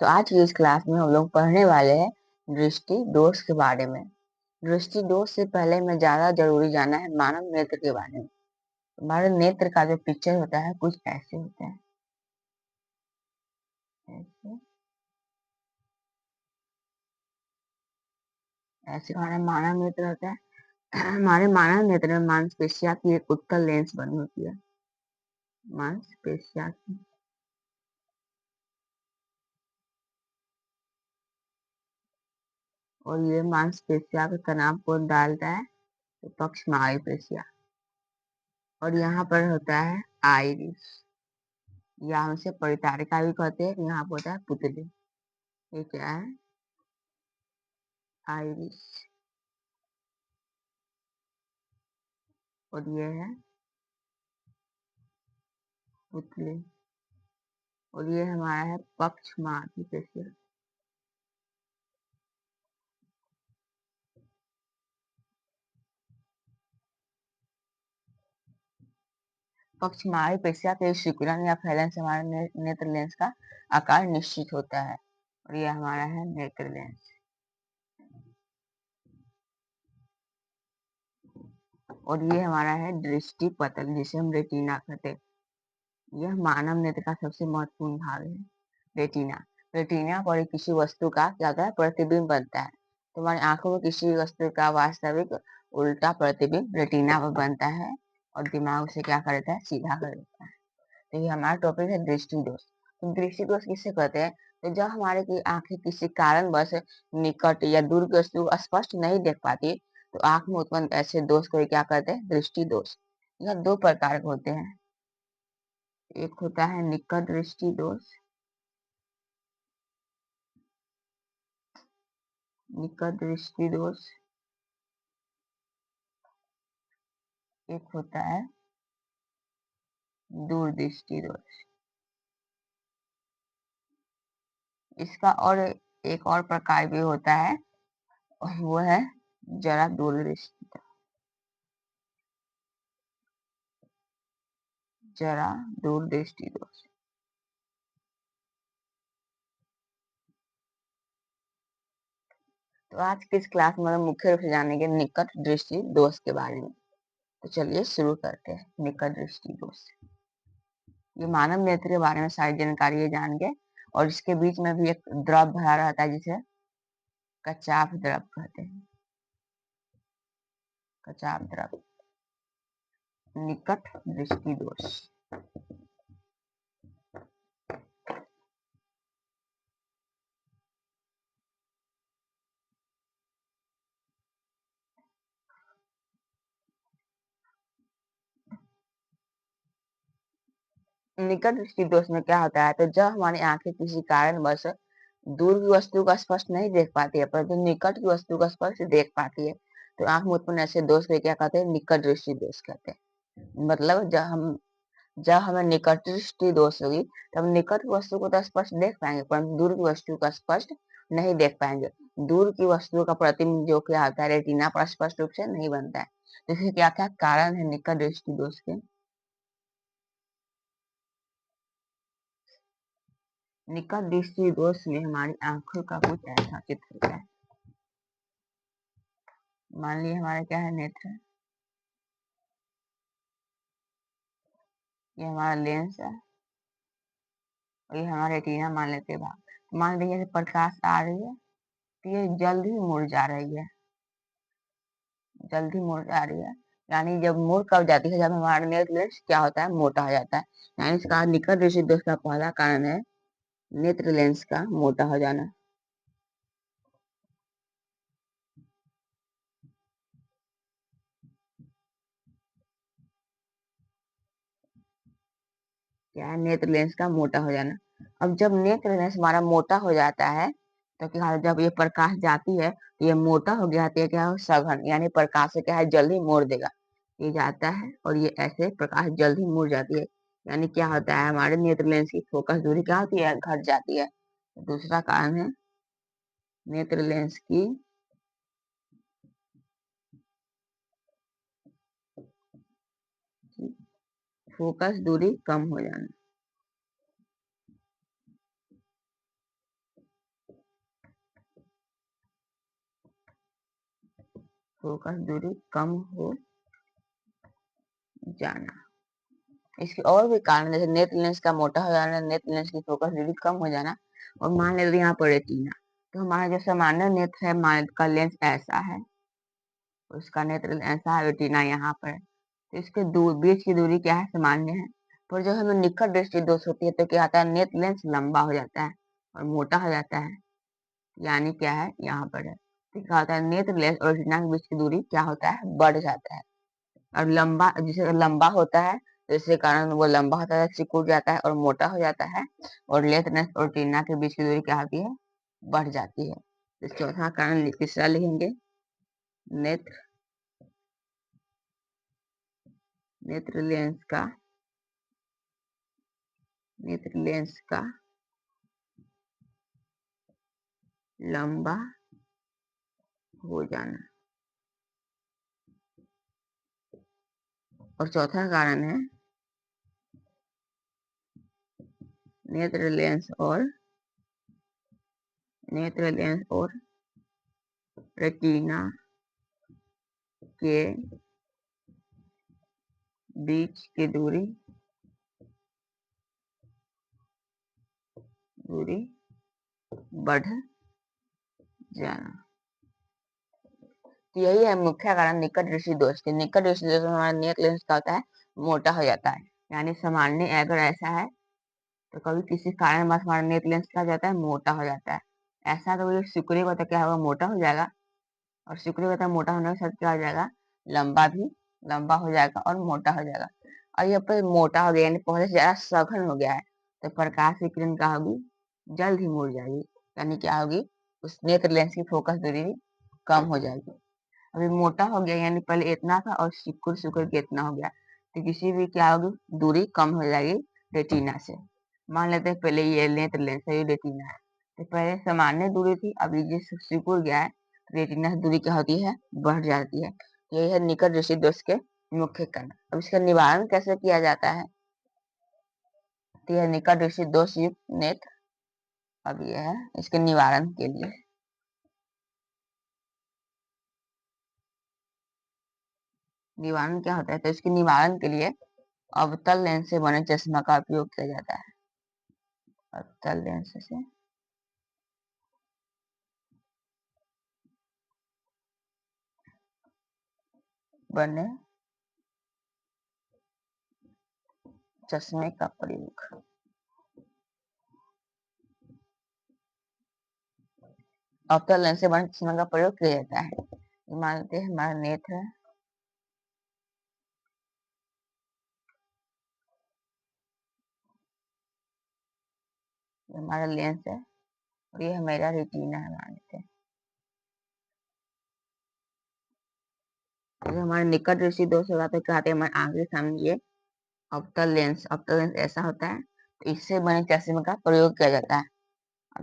तो आज की इस क्लास में हम लोग पढ़ने वाले हैं दृष्टि दोष के बारे में। दृष्टि दोष से पहले में ज्यादा जरूरी जानना है मानव नेत्र के बारे में। हमारे नेत्र का जो पिक्चर होता है कुछ ऐसे होता है, ऐसे ऐसे हमारा मानव नेत्र होता है। हमारे मानव नेत्र में मांसपेशिया की एक उत्तल लेंस बनी होती है, मांसपेशिया की। और ये मांसपेशिया के तनाव को डालता है तो पक्षमायु पेशिया। और यहाँ पर होता है आइरिस, या उसे परितारिका भी कहते हैं। यहाँ पर होता है पुतली। ये क्या है? आइरिस। और ये है पुतली। और ये हमारा है पक्षमार्गी पेशिया। पक्षमार्गी पेशिया के सिकुड़न या फैलन से हमारे नेत्र लेंस का आकार निश्चित होता है। और ये हमारा है नेत्र लेंस। और ये हमारा है दृष्टि पटल, जिसे हम रेटिना कहते हैं। यह मानव नेत्र का सबसे महत्वपूर्ण भाग है, रेटिना। रेटिना पर किसी वस्तु का क्या होता है? प्रतिबिंब बनता है। तो हमारी आंखों में किसी वस्तु का वास्तविक उल्टा प्रतिबिंब रेटिना पर बनता है और दिमाग उसे क्या कर देता है? सीधा कर देता है। तो ये हमारा टॉपिक है दृष्टि दोष। तो दृष्टि दोष किसे कहते हैं? तो जब हमारे की आंखें किसी कारणवश निकट या दूर की वस्तु को स्पष्ट नहीं देख पाती, तो आंख में उत्पन्न ऐसे दोष को क्या कहते हैं? दृष्टि दोष। यह दो प्रकार के होते हैं। एक होता है निकट दृष्टि दोष, निकट दृष्टि दोष। एक होता है दूर दृष्टि दोष। इसका और एक और प्रकार भी होता है, वो है जरा दूर दृष्टि, जरा दूर दृष्टि दोष। तो आज की इस क्लास में हम मुख्य रूप से जानेंगे निकट दृष्टि दोष के बारे में। तो चलिए शुरू करते हैं। निकट दृष्टि दोष, ये मानव नेत्र के बारे में सारी जानकारी ये जानेंगे। और इसके बीच में भी एक द्रव भरा रहता है जिसे कचाप द्रव कहते हैं, कचाप द्रव। निकट दृष्टि दोष। निकट दृष्टि दोष में क्या होता है? तो जब हमारी आंखें किसी कारणवश दूर की वस्तु को स्पष्ट नहीं देख पाती है, परंतु निकट की वस्तु को स्पष्ट देख पाती है, तो आंख में उत्पन्न ऐसे दोष को क्या कहते हैं? निकट दृष्टि दोष कहते हैं। मतलब जब हमें निकट दृष्टि दोष होगी तब निकट की वस्तु को तो स्पष्ट देख पाएंगे, परंतु दूर की वस्तु का स्पष्ट नहीं देख पाएंगे। दूर की वस्तु का प्रतिबिंब जो क्या होता है रेटिना पर स्पष्ट रूप से नहीं बनता है। तो इसके क्या क्या कारण है निकट दृष्टि दोष के? निकट दृष्टि दोष में हमारी आंखों का कुछ ऐसा चित्र होता है। मान लीजिए हमारा क्या है? नेत्र। ये हमारा लेंस है और ये हमारा रेटिना मान लेते हैं भाग। मान लीजिए प्रकाश आ रही है तो ये जल्द ही मुड़ जा रही है, जल्दी मुड़ जा रही है। यानी जब मुड़ कब जाती है? जब हमारा नेत्र लेंस क्या होता है? मोटा हो जाता है। यानी इसका निकट दृष्टि दोष का पहला कारण है नेत्र लेंस का मोटा हो जाना। क्या है? नेत्र लेंस का मोटा हो जाना। अब जब नेत्र लेंस हमारा मोटा हो जाता है तो क्या, जब ये प्रकाश जाती है तो ये मोटा हो जाती है, क्या सघन, यानी प्रकाश से क्या है? जल्दी मोड़ देगा। ये जाता है और ये ऐसे प्रकाश जल्दी मुड़ जाती है। यानी क्या होता है? हमारे नेत्र लेंस की फोकस दूरी क्या होती है? घट जाती है। दूसरा कारण है नेत्र लेंस की फोकस दूरी कम हो जाना। फोकस दूरी कम हो जाना। इसके और भी कारण जैसे नेत्र लेंस का मोटा हो जाना, नेत्र लेंस की फोकस दूरी कम हो जाना। और मान लेते यहाँ पर रेटिना, तो हमारा जो सामान्य नेत्र है मान का लेंस ऐसा है, उसका नेत्र ऐसा है, रेटिना यहाँ पर है। तो इसके बीच की दूरी क्या है, सामान्य है। पर जो हमें निकट दृष्टि दोष होती है तो क्या आता है, नेत्र लेंस लंबा हो जाता है और मोटा हो जाता है, यानी क्या है यहाँ पर है। तो क्या होता है, नेत्र लेंस और रेटिना के बीच की दूरी क्या होता है, बढ़ जाता है। और लंबा, जिसे लंबा होता है तो इसके कारण वो लंबा होता है, सिकुड़ जाता है और मोटा हो जाता है। और लेंस और रेटिना के बीच की दूरी क्या होती है, बढ़ जाती है। तो चौथा कारण तीसरा लिखेंगे, नेत्र नेत्र लेंस का लंबा हो जाना। और चौथा कारण है नेत्र लेंस और रेटिना के बीच की दूरी बढ़ जाना। तो यही है मुख्य कारण निकट दृष्टि दोष के। निकट दृष्टि दोष में हमारा नेत्र लेंस का होता है, मोटा हो जाता है। यानी सामान्य अगर ऐसा है तो कभी किसी कारण बस हमारा नेत्र लेंस क्या हो जाता है, मोटा हो जाता है। ऐसा तो ये सिकुड़े का तो क्या होगा, मोटा हो जाएगा। और सिकुड़े का मोटा होने के साथ क्या हो जाएगा, लंबा हो जाएगा और मोटा हो जाएगा। और ये पर मोटा हो गया यानी पहले से ज्यादा सघन हो गया है, तो प्रकाश की किरण क्या होगी, जल्द ही मुड़ जाएगी। यानी क्या होगी, उस नेत्र लेंस की फोकस दूरी कम हो जाएगी। अभी मोटा हो गया यानी पहले इतना था और सिकुड़ सिकुड़ के इतना हो गया, तो किसी भी क्या होगी, दूरी कम हो जाएगी रेटिना से। मान लेते हैं पहले ये नेत्र लेंस है, ये रेटिना है, तो पहले सामान्य दूरी थी, अभी जिस सिकुड़ गया है रेटिना से दूरी क्या होती है, बढ़ जाती है। यही है निकट दृष्टि दोष के मुख्य कारण। अब इसका निवारण कैसे किया जाता है, तो यह निकट दृष्टि दोष युक्त नेत्र, अब यह है इसके निवारण के लिए। निवारण क्या होता है, तो इसके निवारण के लिए अवतल लेंस से बने चश्मा का उपयोग किया जाता है। अवतल लेंस से बने चश्मे का प्रयोग, अवतल लेंस से बने चश्मे का प्रयोग किया जाता है। मानते हैं हमारा नेत्र है, हमारा लेंस है और ये हमारा रेटिना है। मानते हैं अगर हमारे निकट दृष्टि दोष होगा तो क्या आते हैं, हमारे आंख के सामने ये अवतल लेंस ऐसा होता है, तो इससे बने चश्मे का प्रयोग किया जाता है।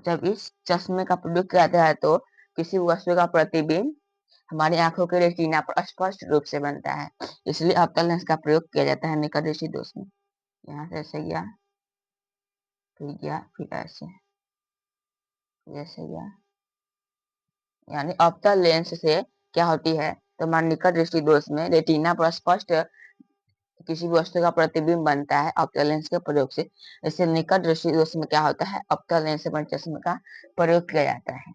जब इस चश्मे का प्रयोग किया जाता है तो किसी वस्तु का प्रतिबिंब हमारी आंखों के रेटिना पर स्पष्ट रूप से बनता है, इसलिए अवतल लेंस का प्रयोग किया जाता है निकट दृष्टि दोष में। यहाँ से ऐसे गया, फिर ऐसे, जैसे गया, यानी अवतल लेंस से क्या होती है, तो हमारे निकट दृष्टि दोष में रेटिना पर स्पष्ट किसी भी वस्तु का प्रतिबिंब बनता है अवतल लेंस के प्रयोग से। इससे निकट दृष्टि दोष में क्या होता है, अवतल लेंस से बने चश्मे का प्रयोग किया जाता है।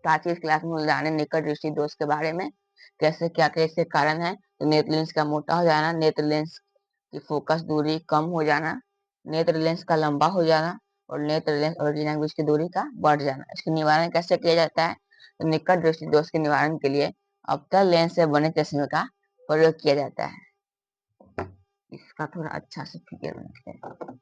तो आज की इस क्लास में जाने निकट दृष्टि दोष के बारे में, कैसे क्या कैसे कारण है, तो नेत्र लेंस का मोटा हो जाना, नेत्र लेंस की फोकस दूरी कम हो जाना, नेत्र लेंस का लंबा हो जाना और नेत्र लेंस और रेटिना के बीच की दूरी का बढ़ जाना। इसके निवारण कैसे किया जाता है, तो निकट दृष्टि दोष के निवारण के लिए अवतल लेंस से बने चश्मे का प्रयोग किया जाता है। इसका थोड़ा अच्छा से फिगर बनते हैं।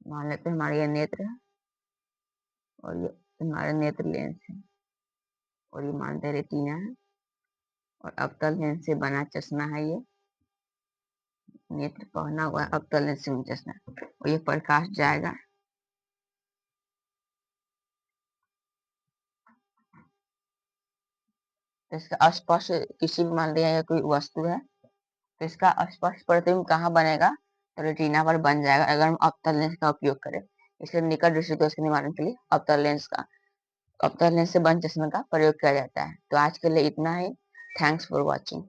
मान लेते हैं हमारे ये नेत्र है और ये हमारा नेत्र लेंस है और ये मानते रेटिना है और अवतल लेंस से बना चश्मा है। ये नेत्र पहना हुआ है अवतल लेंस से चश्मा और ये प्रकाश जाएगा, तो इसका स्पष्ट किसी भी मान लिया कोई वस्तु है तो इसका स्पष्ट प्रतिबिंब कहाँ बनेगा, तो रेटिना पर बन जाएगा अगर हम अवतल लेंस का उपयोग करें। इसलिए निकट दृष्टि दोष के निवारण के लिए अवतल लेंस से बंद चश्मे का प्रयोग किया जाता है। तो आज के लिए इतना ही। Thanks for watching.